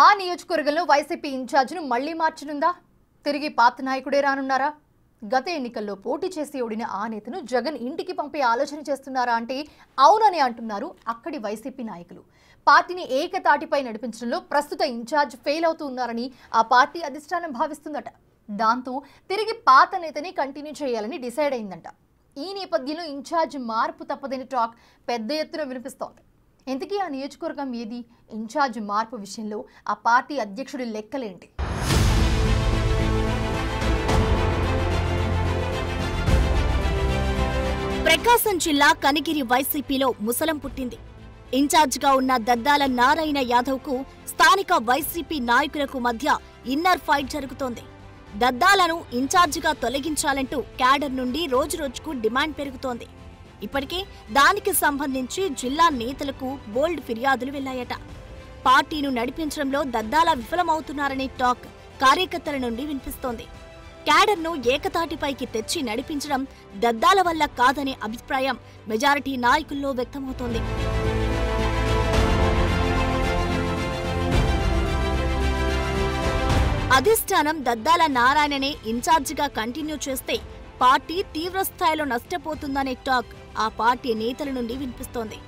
ఆ నియోజకవర్గంలో వైసీపీ ఇన్ఛార్జ్ను మళ్లీ మార్చనుందా? తిరిగి పాత నాయకుడే రానున్నారా? గత ఎన్నికల్లో పోటీ చేసి ఓడిన ఆ నేతను జగన్ ఇంటికి పంపే ఆలోచన చేస్తున్నారా అంటే అవునని అంటున్నారు అక్కడి వైసీపీ నాయకులు. పార్టీని ఏకతాటిపై నడిపించడంలో ప్రస్తుత ఇన్ఛార్జ్ ఫెయిల్ అవుతూ ఉన్నారని ఆ పార్టీ అధిష్టానం భావిస్తుందట. దాంతో తిరిగి పాత నేతని కంటిన్యూ చేయాలని డిసైడ్ అయిందంట. ఈ నేపథ్యంలో ఇన్ఛార్జ్ మార్పు తప్పదని టాక్ పెద్ద ఎత్తున వినిపిస్తోంది. ఇంతకీ ఆ నియోజకవర్గం ఏది? ఇన్ఛార్జ్ మార్పు విషయంలో ఆ పార్టీ అధ్యక్షుడి లెక్కలేంటి? ప్రకాశం జిల్లా కనిగిరి వైసీపీలో ముసలం పుట్టింది. ఇన్ఛార్జిగా ఉన్న దద్దాల నారాయణ యాదవ్కు స్థానిక వైసీపీ నాయకులకు మధ్య ఇన్నర్ ఫైట్ జరుగుతోంది. దద్దాలను ఇన్ఛార్జిగా తొలగించాలంటూ క్యాడర్ నుండి రోజురోజుకు డిమాండ్ పెరుగుతోంది. ఇప్పటికే దానికి సంబంధించి జిల్లా నేతలకు బోల్డ్ ఫిర్యాదులు వెళ్లాయట. పార్టీను నడిపించడంలో దద్దాల విఫలమవుతున్నారనే టాక్ కార్యకర్తల నుండి వినిపిస్తోంది. క్యాడర్ను ఏకతాటిపైకి తెచ్చి నడిపించడం దద్దాల వల్ల కాదనే అభిప్రాయం మెజారిటీ నాయకుల్లో వ్యక్తమవుతోంది. అధిష్టానం దద్దాల నారాయణనే ఇన్ఛార్జిగా కంటిన్యూ చేస్తే పార్టీ తీవ్రస్థాయిలో నష్టపోతుందనే టాక్ ఆ పార్టీ నేతల నుండి వినిపిస్తోంది.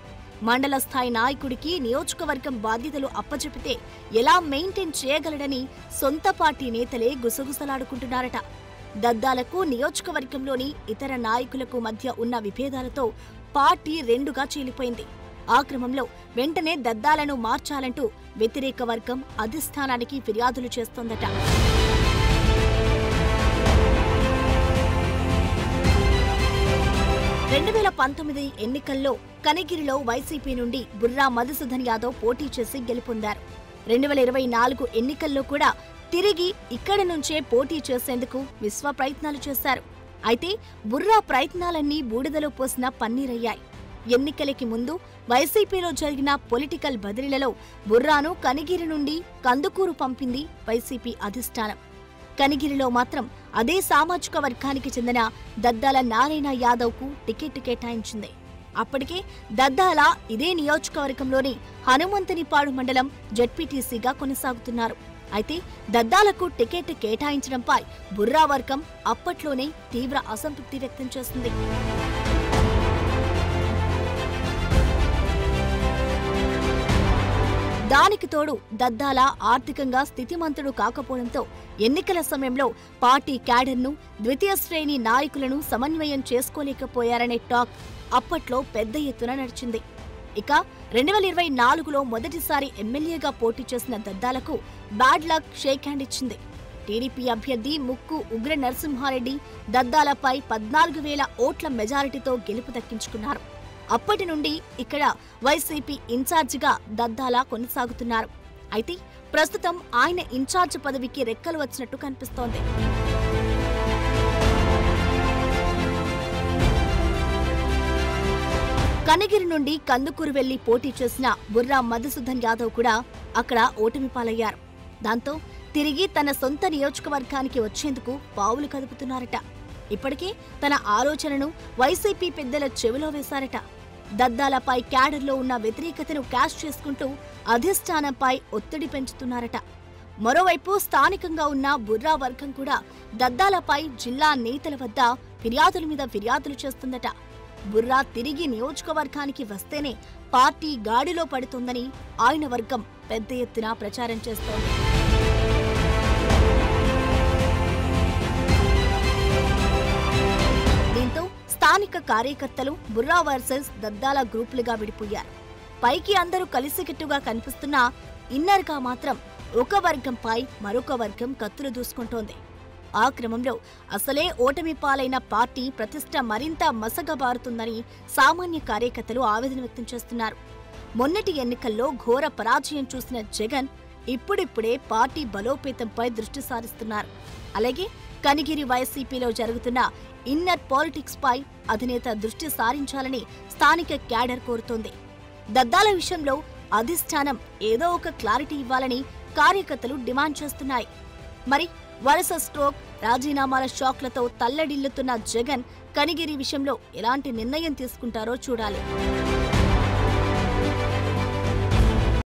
మండల స్థాయి నాయకుడికి నియోజకవర్గం బాధ్యతలు అప్పచెపితే ఎలా మెయింటైన్ చేయగలడని సొంత పార్టీ నేతలే గుసగుసలాడుకుంటున్నారట. దద్దాలకు నియోజకవర్గంలోని ఇతర నాయకులకు మధ్య ఉన్న విభేదాలతో పార్టీ రెండుగా చీలిపోయింది. ఆ క్రమంలో వెంటనే దద్దాలను మార్చాలంటూ వ్యతిరేక వర్గం అధిష్టానానికి ఫిర్యాదులు చేస్తోందట. ఎన్నికల్లో కనిగిరిలో వైసీపీ నుండి బుర్రా మధుసూదన్ యాదవ్ పోటీ చేసి గెలుపొందారు. 2024 ఎన్నికల్లో కూడా తిరిగి ఇక్కడి నుంచే పోటీ చేసేందుకు విశ్వ ప్రయత్నాలు చేశారు. అయితే బుర్రా ప్రయత్నాలన్నీ బూడిదలో పోసిన పన్నీరయ్యాయి. ఎన్నికలకి ముందు వైసీపీలో జరిగిన పొలిటికల్ బదిలీలలో బుర్రాను కనిగిరి నుండి కందుకూరు పంపింది వైసీపీ అధిష్టానం. కనిగిరిలో మాత్రం అదే సామాజిక వర్గానికి చెందిన దద్దాల నారాయణ యాదవ్కు టికెట్ కేటాయించింది. అప్పటికే దద్దాల ఇదే నియోజకవర్గంలోని హనుమంతునిపాడు మండలం జెడ్పీటీసీగా కొనసాగుతున్నారు. అయితే దద్దాలకు టికెట్ కేటాయించడంపై బుర్రా వర్గం అప్పట్లోనే తీవ్ర అసంతృప్తి వ్యక్తం చేసింది. దానికి తోడు దద్దాల ఆర్థికంగా స్థితిమంతుడు కాకపోవడంతో ఎన్నికల సమయంలో పార్టీ క్యాడర్ను ద్వితీయ శ్రేణి నాయకులను సమన్వయం చేసుకోలేకపోయారనే టాక్ అప్పట్లో పెద్ద ఎత్తున నడిచింది. ఇక 2024లో మొదటిసారి ఎమ్మెల్యేగా పోటీ చేసిన దద్దాలకు బ్యాడ్ లక్ షేక్ హ్యాండ్ ఇచ్చింది. టీడీపీ అభ్యర్థి ముక్కు ఉగ్ర నరసింహారెడ్డి దద్దాలపై 14,000 ఓట్ల మెజారిటీతో గెలుపు దక్కించుకున్నారు. అప్పటి నుండి ఇక్కడ వైసీపీ ఇన్ఛార్జిగా దద్దాల కొనసాగుతున్నారు. అయితే ప్రస్తుతం ఆయన ఇన్ఛార్జ్ పదవికి రెక్కలు వచ్చినట్టు కనిపిస్తోంది. కనిగిరి నుండి కందుకూరు వెళ్లి పోటీ చేసిన బుర్రా మధుసూదన్ యాదవ్ కూడా అక్కడ ఓటమి పాలయ్యారు. దాంతో తిరిగి తన సొంత నియోజకవర్గానికి వచ్చేందుకు పావులు కదుపుతున్నారట. ఇప్పటికే తన ఆలోచనను వైసీపీ పెద్దల చెవిలో వేశారట. దద్దాలపై క్యాడర్లో ఉన్న వ్యతిరేకతను క్యాష్ చేసుకుంటూ అధిష్టానంపై ఒత్తిడి పెంచుతున్నారట. మరోవైపు స్థానికంగా ఉన్న బుర్రా వర్గం కూడా దద్దాలపై జిల్లా నేతల వద్ద ఫిర్యాదుల మీద ఫిర్యాదులు చేస్తుందట. బుర్రా తిరిగి నియోజకవర్గానికి వస్తేనే పార్టీ గాడిలో పడుతుందని ఆయన వర్గం పెద్ద ఎత్తున ప్రచారం చేస్తోంది. దీంతో స్థానిక కార్యకర్తలు బుర్రా వర్సెస్ దద్దాల గ్రూపులుగా విడిపోయారు. పైకి అందరూ కలిసికట్టుగా కనిపిస్తున్నా ఇన్నర్గా మాత్రం ఒక వర్గంపై మరొక వర్గం కత్తులు దూసుకుంటోంది. ఆ క్రమంలో అసలే ఓటమి పాలైన పార్టీ ప్రతిష్ట మరింత మసగబారుతుందని సామాన్య కార్యకర్తలు ఆవేదన వ్యక్తం చేస్తున్నారు. మొన్నటి ఎన్నికల్లో ఘోర పరాజయం చూసిన జగన్ ఇప్పుడిప్పుడే పార్టీ బలోపేతంపై దృష్టి సారిస్తున్నారు. అలాగే కనిగిరి వైసీపీలో జరుగుతున్న ఇన్నర్ పాలిటిక్స్ పై అధినేత దృష్టి సారించాలని స్థానిక క్యాడర్ కోరుతోంది. దద్దాల విషయంలో అధిష్టానం ఏదో ఒక క్లారిటీ ఇవ్వాలని కార్యకర్తలు డిమాండ్ చేస్తున్నాయి. మరి వరుస స్ట్రోక్, రాజీనామాల షాక్లతో తల్లడిల్లుతున్న జగన్ కనిగిరి విషయంలో ఎలాంటి నిర్ణయం తీసుకుంటారో చూడాలి.